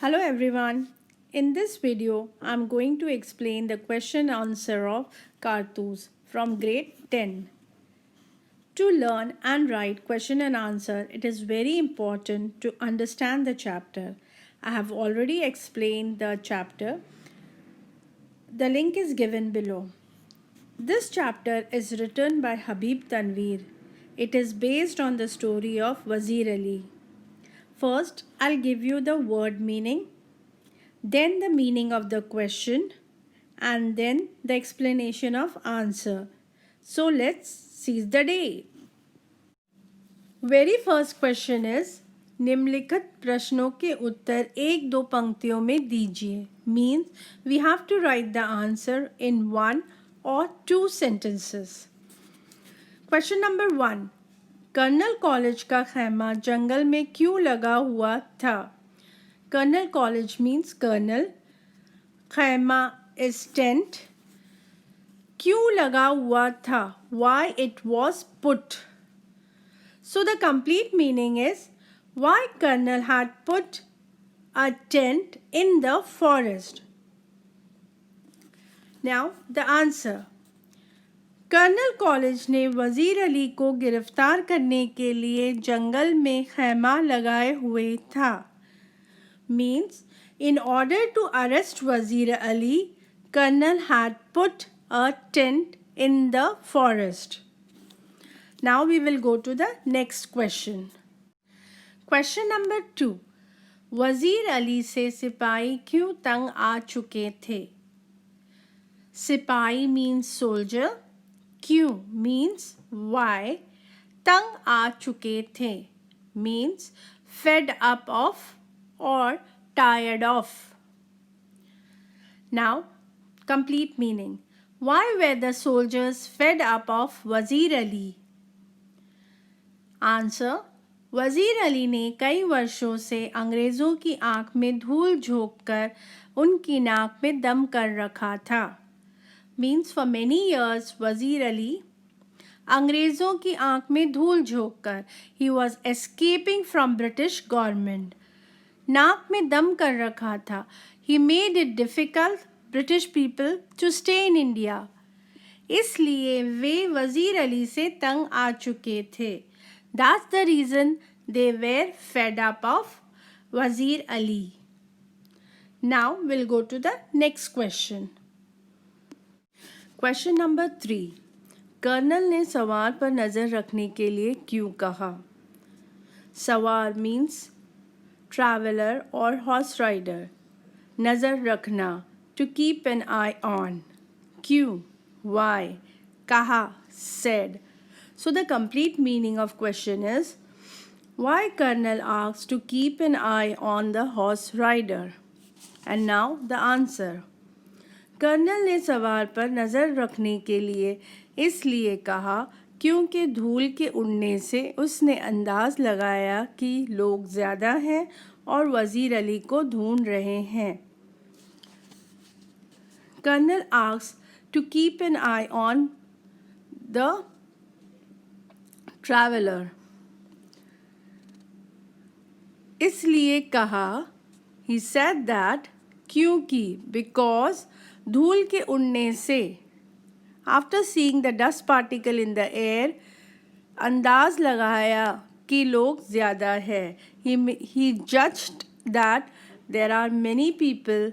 Hello everyone. In this video, I'm going to explain the question answer of Kartuz from grade 10. To learn and write question and answer, it is very important to understand the chapter. I have already explained the chapter. The link is given below. This chapter is written by Habib Tanveer. It is based on the story of Wazir Ali. First, I'll give you the word meaning, then the meaning of the question, and then the explanation of answer. So let's seize the day. Very first question is निम्नलिखित प्रश्नों के उत्तर एक दो पंक्तियों में दीजिए. Means we have to write the answer in one or two sentences. Question number 1. Colonel college का खैमा जंगल में क्यों लगा हुआ था? Colonel college means colonel. खैमा is tent. क्यों लगा हुआ था? Why it was put. So the complete meaning is why Colonel had put a tent in the forest. Now the answer. Colonel college ने वज़ीर अली को गिरफ्तार करने के लिए जंगल में खैमा लगाए हुए था. Means in order to arrest Wazir Ali, Colonel had put a tent in the forest. Now we will go to the next question. Question number 2. वज़ीर अली से सिपाही क्यों तंग आ चुके थे? सिपाही means soldier. क्यों means why. तंग आ चुके थे means fed up of or tired of. Now, complete meaning. Why were the soldiers fed up of Wazir Ali? Answer. वज़ीर अली ने कई वर्षों से अंग्रेज़ों की आँख में धूल झोंक कर उनकी नाक में दम कर रखा था. Means for many years वज़ीर अली अंग्रेज़ों की आँख में धूल झोंक कर he was escaping from British government. नाक में दम कर रखा था. He made it difficult British people to stay in India. इसलिए वे वज़ीर अली से तंग आ चुके थे. That's the reason they were fed up of Wazir Ali. Now we'll go to the next question. Question number 3. Colonel ने सवार पर नज़र रखने के लिए क्यों कहा? सवार means traveler or horse rider. नज़र रखना to keep an eye on. क्यों? Why? कहा said. So the complete meaning of question is why Colonel asked to keep an eye on the horse rider. And now the answer. Colonel ने सवार पर नज़र रखने के लिए इसलिए कहा क्योंकि धूल के उड़ने से उसने अंदाज़ लगाया कि लोग ज़्यादा हैं और वज़ीर अली को ढूंढ रहे हैं. Colonel asked to keep an eye on the traveler. इसलिए कहा he said that क्योंकि because धूल के उड़ने से after seeing the dust particle in the air अंदाज़ लगाया कि लोग ज़्यादा है. He judged that there are many people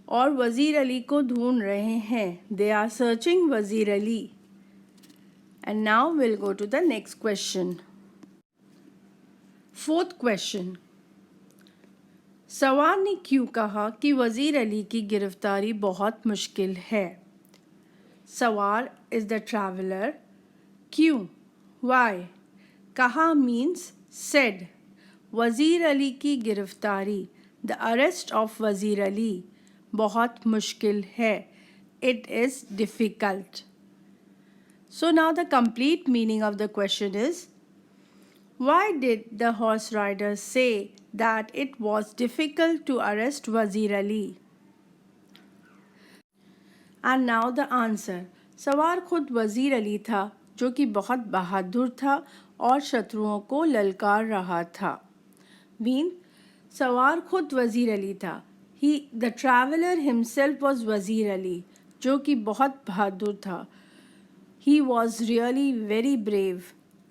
और वज़ीर अली को ढूंढ रहे हैं. They are searching वज़ीर Ali. And now we'll go to the next question. Fourth question. सवार ने क्यों कहा कि वज़ीर अली की गिरफ्तारी बहुत मुश्किल है? सवार is the traveler. क्यों? Why? कहा means said. वज़ीर अली की गिरफ्तारी the arrest of वज़ीर अली बहुत मुश्किल है. It is difficult. So now the complete meaning of the question is why did the horse rider say that it was difficult to arrest Wazir Ali? And now the answer. सवार खुद वज़ीर अली था जो कि बहुत बहादुर था और शत्रुओं को ललकार रहा था. Mean सवार खुद वज़ीर अली था. द ट्रैवलर हिमसेल्फ वॉज वज़ीर अली, जो कि बहुत बहादुर था. He was really very brave,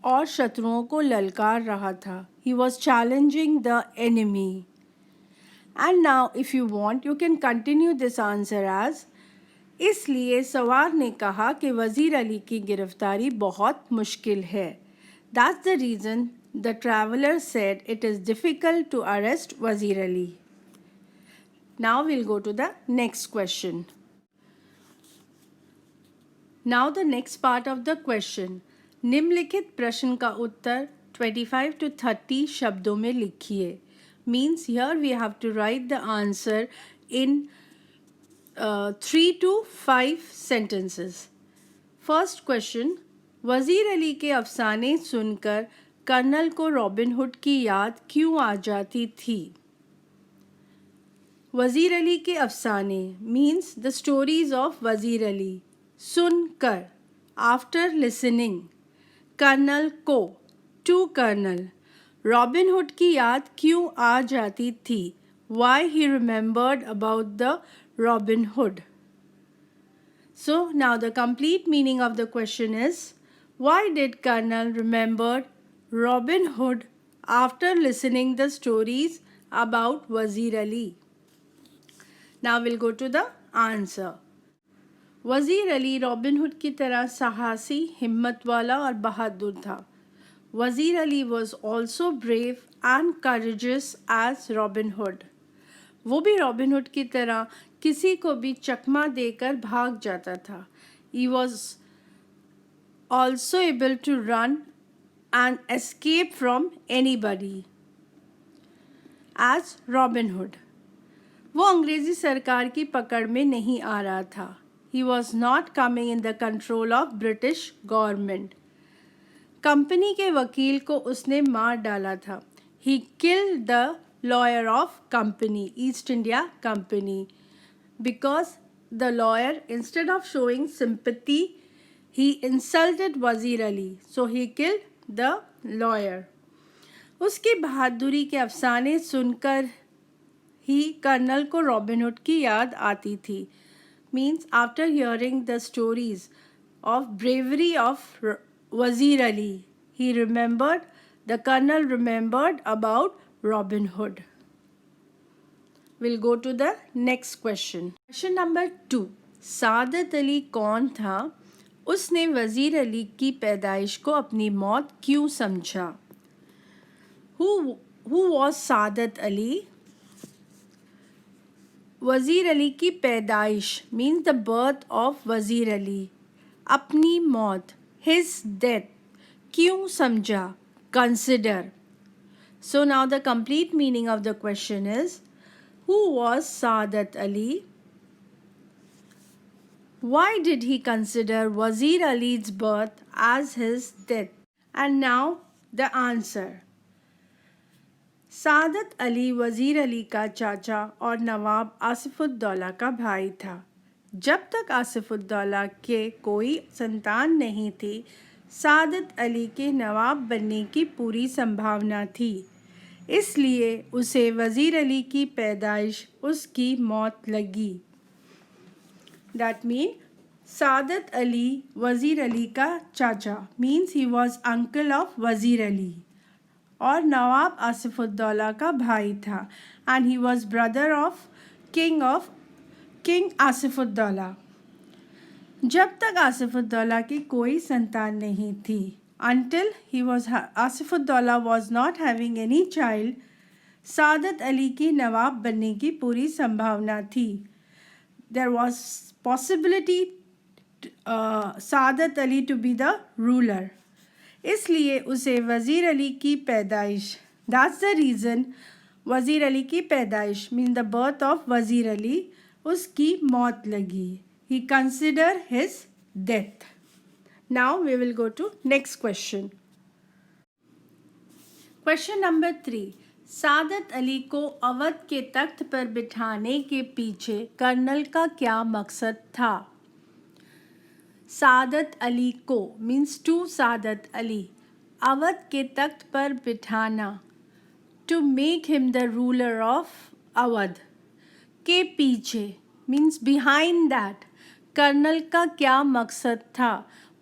और शत्रुओं को ललकार रहा था. He was challenging the enemy. And now if you want you can continue this answer as. इसलिए सवार ने कहा कि वज़ीर अली की गिरफ्तारी बहुत मुश्किल है. That's the reason the traveller said it is difficult to arrest Wazir Ali. Now will go to the next question. Now the next part of the question. निम्नलिखित प्रश्न का उत्तर 25 to 30 शब्दों में लिखिए. Means here we have to write the answer in 3 to 5 sentences. First question. Wazir Ali के अफसाने सुनकर colonel को robin hood की याद क्यों आ जाती थी? वज़ीर अली के अफसाने मीन्स द स्टोरीज ऑफ वज़ीर अली. सुनकर आफ्टर लिसनिंग. कर्नल को टू कर्नल. रॉबिन हुड की याद क्यों आ जाती थी? Why he remembered about the Robin Hood. So now the complete meaning of the question is, why did Colonel remember Robin Hood after listening the stories about Wazir Ali? Now we'll go to the answer. वज़ीर Ali robin hood की तरह साहसी, हिम्मत वाला और बहादुर था. वज़ीर Ali was also brave and courageous as Robin Hood. वो भी रॉबिन हुड की तरह किसी को भी चकमा देकर भाग जाता था. He was also able to run and escape from anybody as Robin Hood. वो अंग्रेज़ी सरकार की पकड़ में नहीं आ रहा था. He was not coming in the control of British government. Company के वकील को उसने मार डाला था. He killed the lawyer of company, East India Company, because the lawyer, instead of showing sympathy, he insulted Wazir Ali, so he killed the lawyer. उसकी बहादुरी के अफसाने सुनकर ही कर्नल को रॉबिन हुड की याद आती थी. Means after hearing the stories of bravery of Wazir Ali, the colonel remembered about Robin Hood. We'll go to the next question. Question number 2. Saadat Ali कौन था? उसने वज़ीर अली की पैदाइश को अपनी मौत क्यों समझा? Who was Saadat Ali? वज़ीर अली की पैदाइश means the birth of वज़ीर अली. अपनी मौत his death. क्यों समझा? Consider. So now the complete meaning of the question is, who was Saadat Ali? Why did he consider Wazir Ali's birth as his death? And now the answer. Saadat Ali वज़ीर अली का चाचा और नवाब आसिफुद्दौला का भाई था. जब तक आसिफुद्दौला के कोई संतान नहीं थी, सादत अली के नवाब बनने की पूरी संभावना थी. इसलिए उसे वज़ीर अली की पैदाइश उसकी मौत लगी. That means सादत अली वज़ीर अली का चाचा means he was uncle of वज़ीर अली, और नवाब आसिफुद्दौला का भाई था, and he was brother of King Asifuddaula. जब तक आसिफुद्दौला की कोई संतान नहीं थी, until Asifuddaula was not having any child, Saadat Ali की नवाब बनने की पूरी संभावना थी. There was possibility Saadat Ali to be the ruler. इसलिए उसे वज़ीर अली की पैदाइश, that's the reason वज़ीर अली की पैदाइश mean the birth of वज़ीर अली, उसकी मौत लगी. He considered his death. Now we will go to next question. Question number 3. Saadat Ali को अवध के तख्त पर बिठाने के पीछे कर्नल का क्या मकसद था? सादत अली को means to सादत अली. अवध के तख्त पर बिठाना to make him the ruler of Awadh. के पीछे means behind that कर्नल का क्या मकसद था?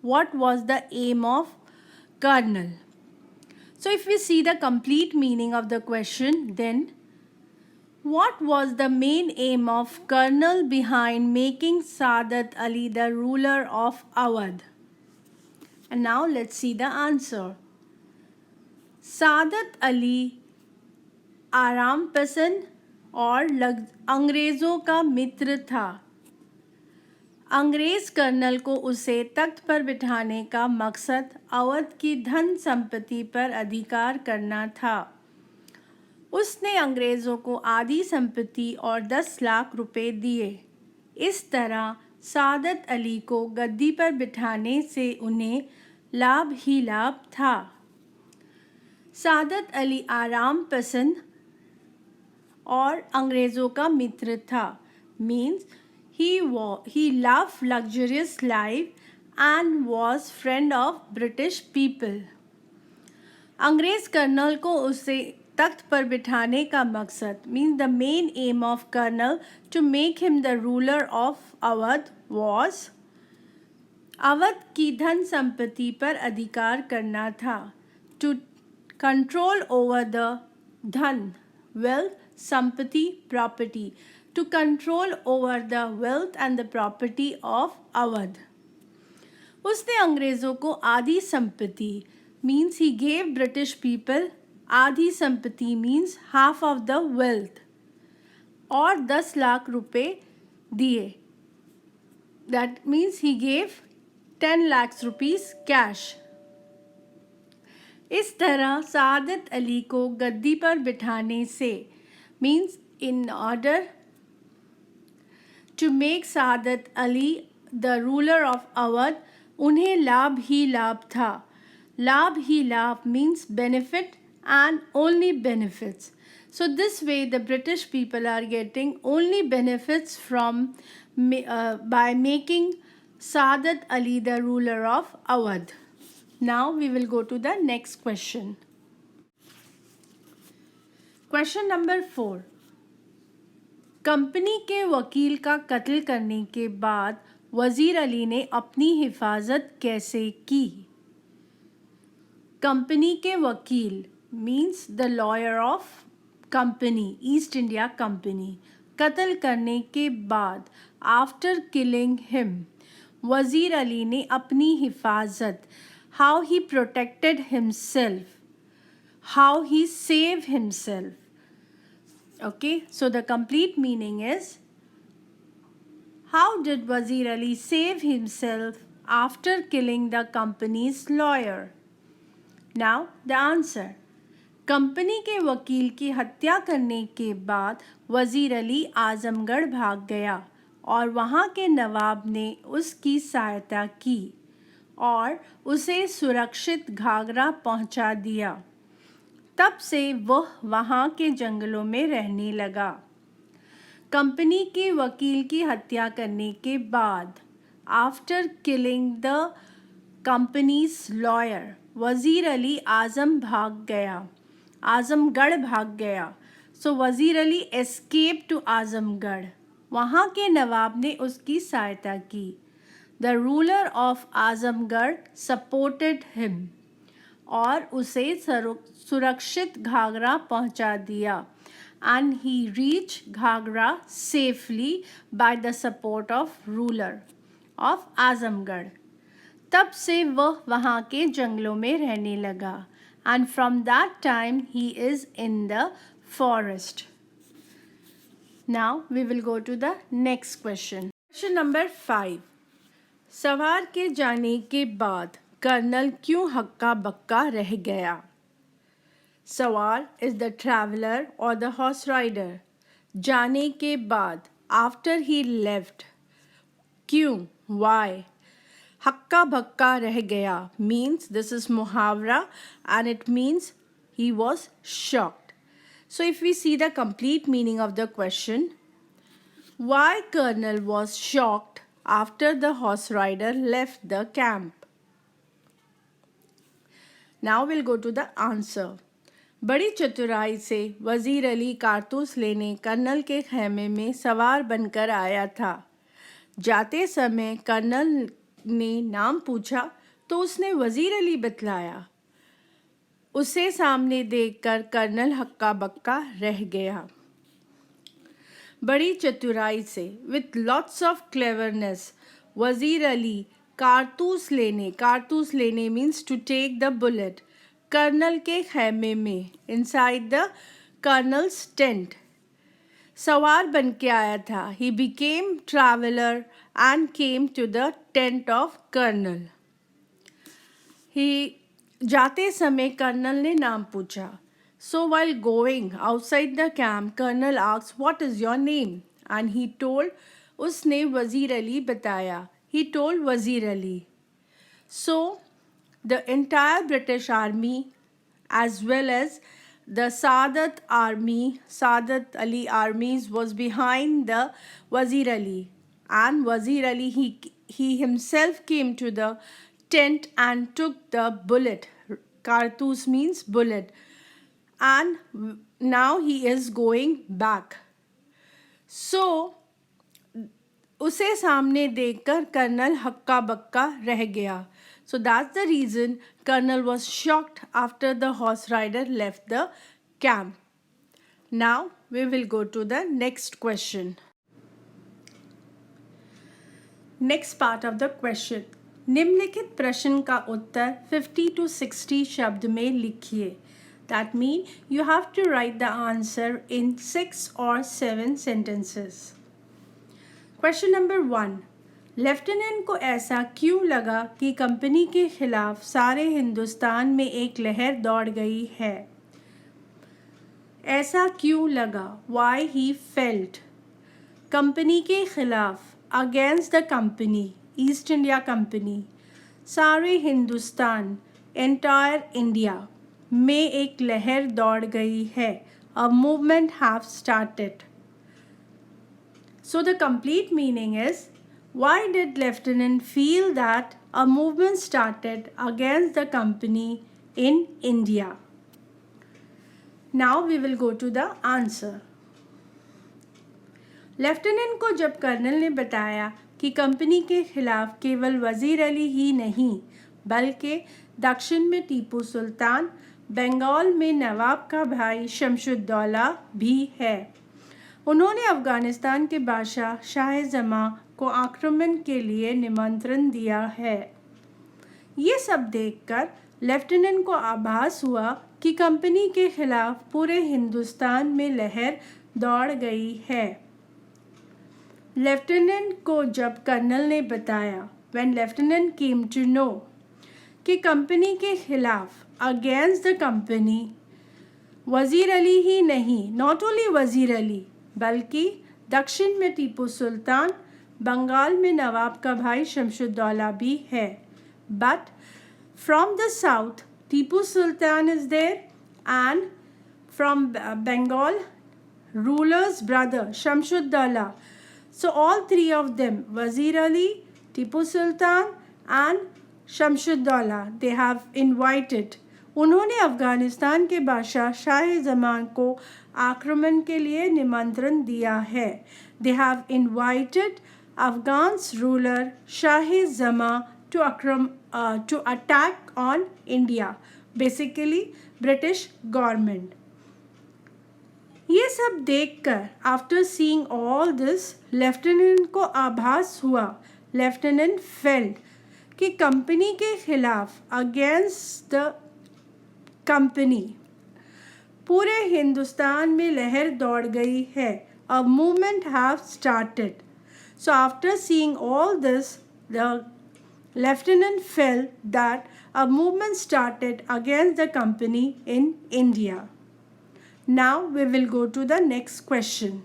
What was the aim of Colonel? So if we see the complete meaning of the question, then what was the main aim of Colonel behind making Saadat Ali the ruler of Awadh? And now let's see the answer. Saadat Ali आराम पसंद और अंग्रेज़ों का मित्र था. अंग्रेज़ colonel को उसे तख्त पर बिठाने का मकसद अवध की धन संपत्ति पर अधिकार करना था. उसने अंग्रेज़ों को आधी संपत्ति और 10 लाख रुपए दिए. इस तरह सादत अली को गद्दी पर बिठाने से उन्हें लाभ ही लाभ था. सादत अली आराम पसंद और अंग्रेज़ों का मित्र था. Means he loved luxurious life and was friend of British people. अंग्रेज़ कर्नल को उसे तख्त पर बिठाने का मकसद means the main aim of colonel to make him the ruler of Awadh was Awadh की धन संपत्ति पर अधिकार करना था. टू कंट्रोल ओवर द धन wealth संपत्ति property. To control over the wealth and the property of Awadh. उसने अंग्रेज़ों को आधी संपत्ति means he gave British people आधी संपत्ति means half of the wealth और 10 लाख रुपए दिए. That means he gave 10 lakhs rupees cash. इस तरह सादत अली को गद्दी पर बिठाने से means in order to make Saadat Ali the ruler of Awadh, उन्हें लाभ ही लाभ था. लाभ ही लाभ means benefit and only benefits. So this way the British people are getting only benefits from by making Saadat Ali the ruler of Awadh. Now we will go to the next question. Question number 4. Company के वकील का कत्ल करने के बाद वज़ीर अली ने अपनी हिफाजत कैसे की? कंपनी के वकील means the lawyer of company east India company कत्ल करने के बाद आफ्टर किलिंग हिम वज़ीर अली ने अपनी हिफाजत how he protected himself how he save himself. Okay, so the complete meaning is how did Wazir Ali save himself after killing the company's lawyer? Now the answer. Company के वकील की हत्या करने के बाद वज़ीर अली आज़मगढ़ भाग गया और वहाँ के नवाब ने उसकी सहायता की और उसे सुरक्षित घाघरा पहुँचा दिया. तब से वह वहाँ के जंगलों में रहने लगा. कंपनी के वकील की हत्या करने के बाद after killing the companies lawyer वज़ीर अली आज़मगढ़ भाग गया. सो वज़ीर अली एस्केप टू आज़मगढ़. वहाँ के नवाब ने उसकी सहायता की. The ruler of Azamgarh supported him और उसे सुरक्षित घाघरा पहुंचा दिया. And he reach Ghaghra safely by the support of ruler of Azamgarh. तब से वह वहाँ के जंगलों में रहने लगा. And from that time he is in the forest. Now we will go to the next question. Question number 5. सवार के जाने के बाद कर्नल क्यों हक्का बक्का रह गया? सवार इज़ द ट्रैवलर और द हॉर्स राइडर. जाने के बाद आफ्टर ही लेफ्ट. क्यों वाई. हक्का बक्का रह गया मीन्स दिस इज़ मुहावरा and it means he was shocked. So if we see the complete meaning of the question why colonel was shocked after the horse rider left the camp. Now we'll go to the answer. बड़ी चतुराई से वजीर अली कारतूस लेने colonel के खेमे में सवार बनकर आया था। जाते समय कर्नल ने नाम पूछा तो उसने वजीर अली बतलाया। उसे सामने देखकर कर्नल हक्का बक्का रह गया। बड़ी चतुराई से, विथ लॉट्स ऑफ क्लेवरनेस, वजीर अली कारतूस लेने means to take the bullet, colonel के खेमे में, इनसाइड द कर्नल्स टेंट, सवार बन के आया था। He became traveller and came to the tent of colonel. He जाते समय कर्नल ने नाम पूछा। सो while going outside the camp, Colonel asked, "What is your name?" And he told, उसने वजीर अली बताया। He told वजीर Ali. So the entire British army as well as the Saadat Ali armies was behind the Wazir Ali, and Wazir Ali he himself came to the tent and took the bullet. Kartoos means bullet, and now he is going back. So उसे सामने देखकर colonel हक्का बक्का रह गया. So that's the reason Colonel was shocked after the horse rider left the camp. Now we will go to the next question. Next part of the question. निम्नलिखित प्रश्न का उत्तर 50 to 60 शब्द में लिखिए. That means you have to write the answer in 6 or 7 sentences. Question number 1. Lieutenant को ऐसा क्यों लगा कि कंपनी के खिलाफ सारे हिंदुस्तान में एक लहर दौड़ गई है? ऐसा क्यों लगा? Why he felt. कंपनी के खिलाफ, against the company, east India company, सारे हिंदुस्तान, एंटायर इंडिया, में एक लहर दौड़ गई है. A movement have started. So the complete meaning is, why did Lieutenant feel that a movement started against the company in India? Now we will go to the answer. Lieutenant को जब colonel ने बताया कि company के खिलाफ केवल वजीर अली ही नहीं बल्कि दक्षिण में टीपू सुल्तान, बंगाल में नवाब का भाई शमशुद्दौला भी है, उन्होंने अफ़गानिस्तान के बादशाह शाह जमां को आक्रमण के लिए निमंत्रण दिया है. ये सब देखकर लेफ्टिनेंट को आभास हुआ कि कंपनी के खिलाफ पूरे हिंदुस्तान में लहर दौड़ गई है. लेफ्टिनेंट को जब कर्नल ने बताया, when lieutenant came to know, कि कंपनी के खिलाफ, अगेंस्ट द कंपनी, वजीर अली ही नहीं, नॉट ओनली वजीर अली, बल्कि दक्षिण में टीपू सुल्तान, बंगाल में नवाब का भाई शमशुद्दौला भी है. But from the south Tipu Sultan is there and from Bengal rulers brother Shamsuddaula. So all three of them, Wazir Ali, Tipu Sultan and Shamshuddaulah, they have invited. उन्होंने अफ़गानिस्तान के बादशाह शाह जमान को आक्रमण के लिए निमंत्रण दिया है. They have invited Afghan's ruler Shah Jaman to attack on India, basically British government. ये सब देखकर, after seeing all this, lieutenant को आभास हुआ, लेफ्टिनेंट फेल्ट, कि कंपनी के खिलाफ, अगेंस्ट द कंपनी, पूरे हिंदुस्तान में लहर दौड़ गई है. A movement have started. So after seeing all this, the lieutenant felt that a movement started against the company in India. Now we will go to the next question.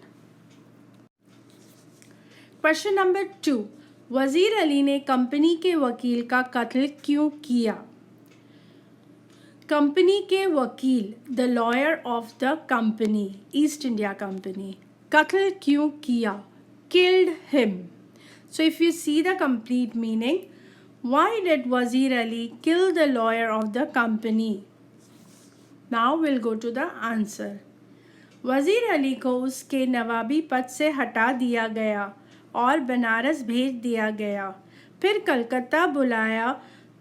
Question number 2. वजीर अली ने company के वकील का कत्ल क्यों किया? Company के वकील, the lawyer of the company, east India company, कत्ल क्यों किया? Killed him. So if you see the complete meaning, why did Wazir Ali kill the lawyer of the company? Now will go to the answer. Wazir Ali को उसके नवाबी पद से हटा दिया गया और बनारस भेज दिया गया। फिर कलकत्ता बुलाया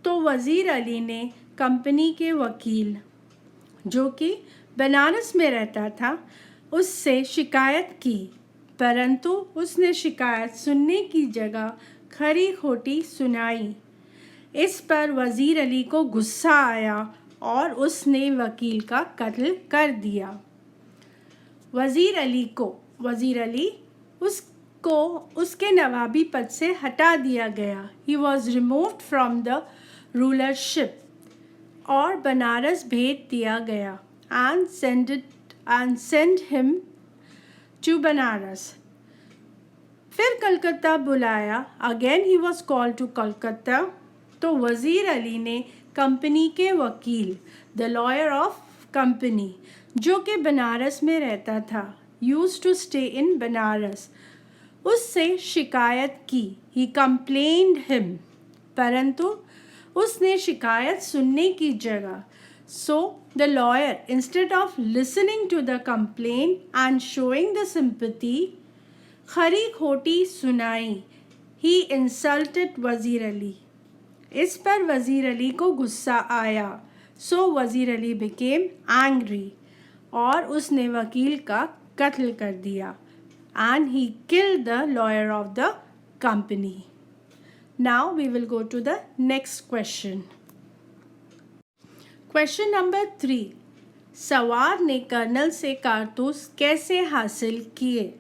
तो वज़ीर अली ने कंपनी के वकील, जो कि बनारस में रहता था, उससे शिकायत की, परंतु उसने शिकायत सुनने की जगह खरी खोटी सुनाई। इस पर वज़ीर अली को गुस्सा आया और उसने वकील का कत्ल कर दिया। वज़ीर अली उसको उसके नवाबी पद से हटा दिया गया। He was removed from the rulership और बनारस भेज दिया गया and send him to Banaras. फिर कलकत्ता बुलाया, again he was called to Calcutta, तो वज़ीर अली ने कंपनी के वकील, द लॉयर ऑफ कंपनी, जो कि बनारस में रहता था, used to stay in Banaras, उससे शिकायत की। ही कंप्लेन्ड हिम, परंतु उसने शिकायत सुनने की जगह, so the lawyer instead of listening to the complain and showing the sympathy, खरी खोटी सुनाई। ही इंसल्टेड वज़ीर अली। इस पर वज़ीर अली को गुस्सा आया, सो वज़ीर अली बिकेम एंग्री और उसने वकील का कत्ल कर दिया and he killed the lawyer of the company. Now we will go to the next question. Question number 3, सवार ने कर्नल से कारतूस कैसे हासिल किए?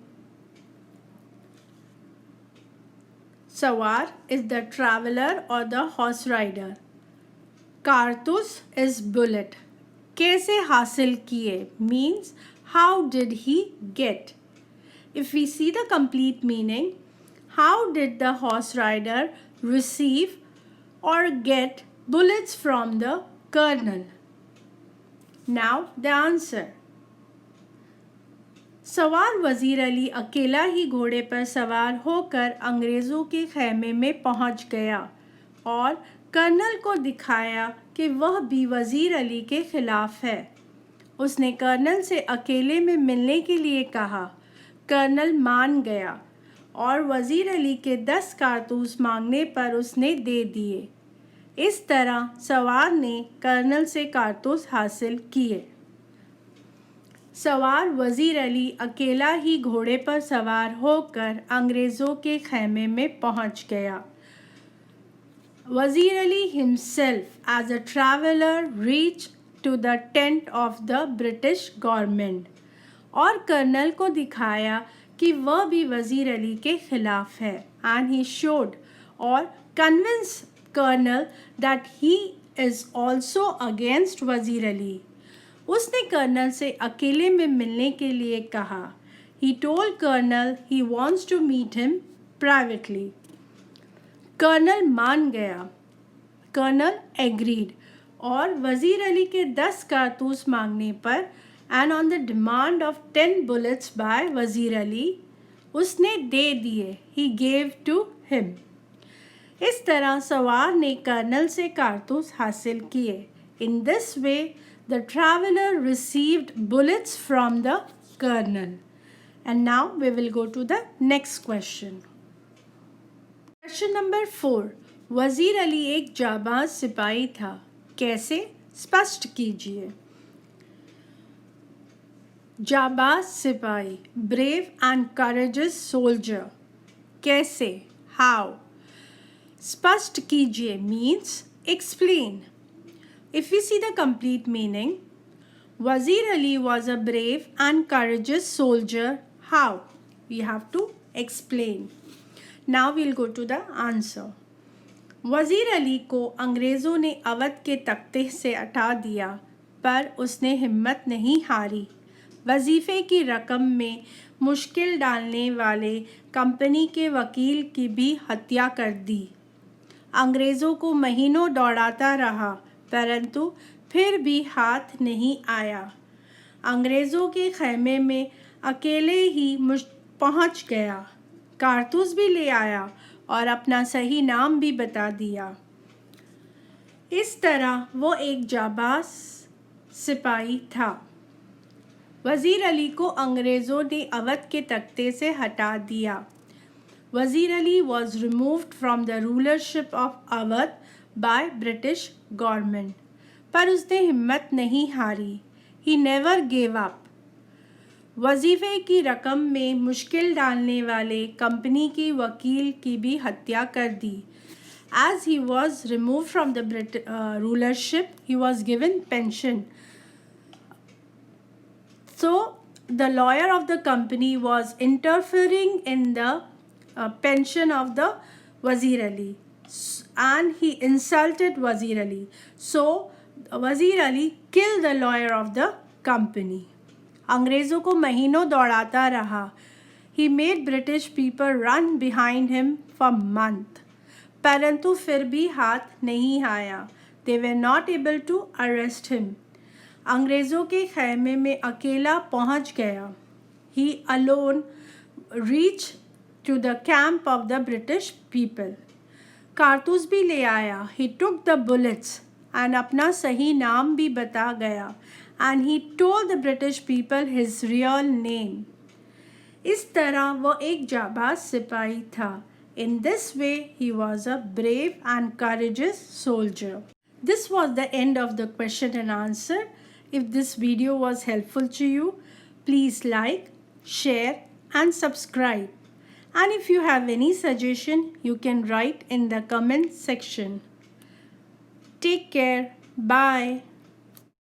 Sawar is the traveler or the horse rider. कारतूस is bullet. कैसे हासिल किए means how did he get. If we see the complete meaning, how did the horse rider receive or get bullets from the colonel? Now the answer. सवार वज़ीर अली अकेला ही घोड़े पर सवार होकर अंग्रेज़ों के ख़ैमे में पहुंच गया और कर्नल को दिखाया कि वह भी वज़ीर अली के ख़िलाफ़ है। उसने कर्नल से अकेले में मिलने के लिए कहा। कर्नल मान गया और वज़ीर अली के 10 कारतूस मांगने पर उसने दे दिए। इस तरह सवार ने कर्नल से कारतूस हासिल किए। सवार वज़ीर अली अकेला ही घोड़े पर सवार होकर अंग्रेज़ों के ख़ैमे में पहुंच गया। वज़ीर Ali himself as a traveler reached to the tent of the British government और कर्नल को दिखाया कि वह भी वज़ीर अली के ख़िलाफ़ है and he showed और convinced colonel that he is also against वज़ीर अली। उसने कर्नल से अकेले में मिलने के लिए कहा। He told Colonel he wants to meet him privately. Colonel मान गया। कर्नल agreed और वज़ीर अली के 10 कारतूस मांगने पर and on the demand of 10 bullets by वज़ीर अली, उसने दे दिए। He gave to him. इस तरह सवार ने कर्नल से कारतूस हासिल किए। In this way, the traveler received bullets from the colonel. And now we will go to the next question. Question number 4. वज़ीर अली एक जाबाज सिपाही था। कैसे? स्पष्ट कीजिए। जाबाज सिपाही, brave and courageous soldier. कैसे? How? स्पष्ट कीजिए means explain. If we see the complete meaning, Wazir Ali was a brave and courageous soldier. How? We have to explain. Now we'll go to the answer. वज़ीर अली को अंग्रेज़ों ने अवध के तख्ते से हटा दिया, पर उसने हिम्मत नहीं हारी। वजीफ़े की रकम में मुश्किल डालने वाले कंपनी के वकील की भी हत्या कर दी। अंग्रेज़ों को महीनों दौड़ाता रहा, परंतु फिर भी हाथ नहीं आया। अंग्रेज़ों के ख़ैमे में अकेले ही पहुंच गया, कारतूस भी ले आया और अपना सही नाम भी बता दिया। इस तरह वो एक जाबाज सिपाही था। वज़ीर अली को अंग्रेज़ों ने अवध के तख्ते से हटा दिया। वज़ीर Ali was removed from the rulership of Awadh by British government. पर उसने हिम्मत नहीं हारी। He never gave up. वजीफ़े की रकम में मुश्किल डालने वाले कंपनी की वकील की भी हत्या कर दी। As he was removed from the rulership, he was given pension. So the lawyer of the company was interfering in the pension of the Wazir Ali, and he insulted Wazir Ali. So Wazir Ali killed the lawyer of the company. अंग्रेज़ों को महीनों दौड़ाता रहा. He made British people run behind him for months. परंतु फिर भी हाथ नहीं आया. They were not able to arrest him. अंग्रेज़ों के खैमे में अकेला पहुंच गया. He alone reached to the camp of the British people. कारतूस भी ले आया. He took the bullets and अपना सही नाम भी बता गया. And he told the British people his real name. इस तरह वो एक जाबाज सिपाही था. In this way, he was a brave and courageous soldier. This was the end of the question and answer. If this video was helpful to you, please like, share and subscribe. And if you have any suggestion, you can write in the comment section. Take care. Bye.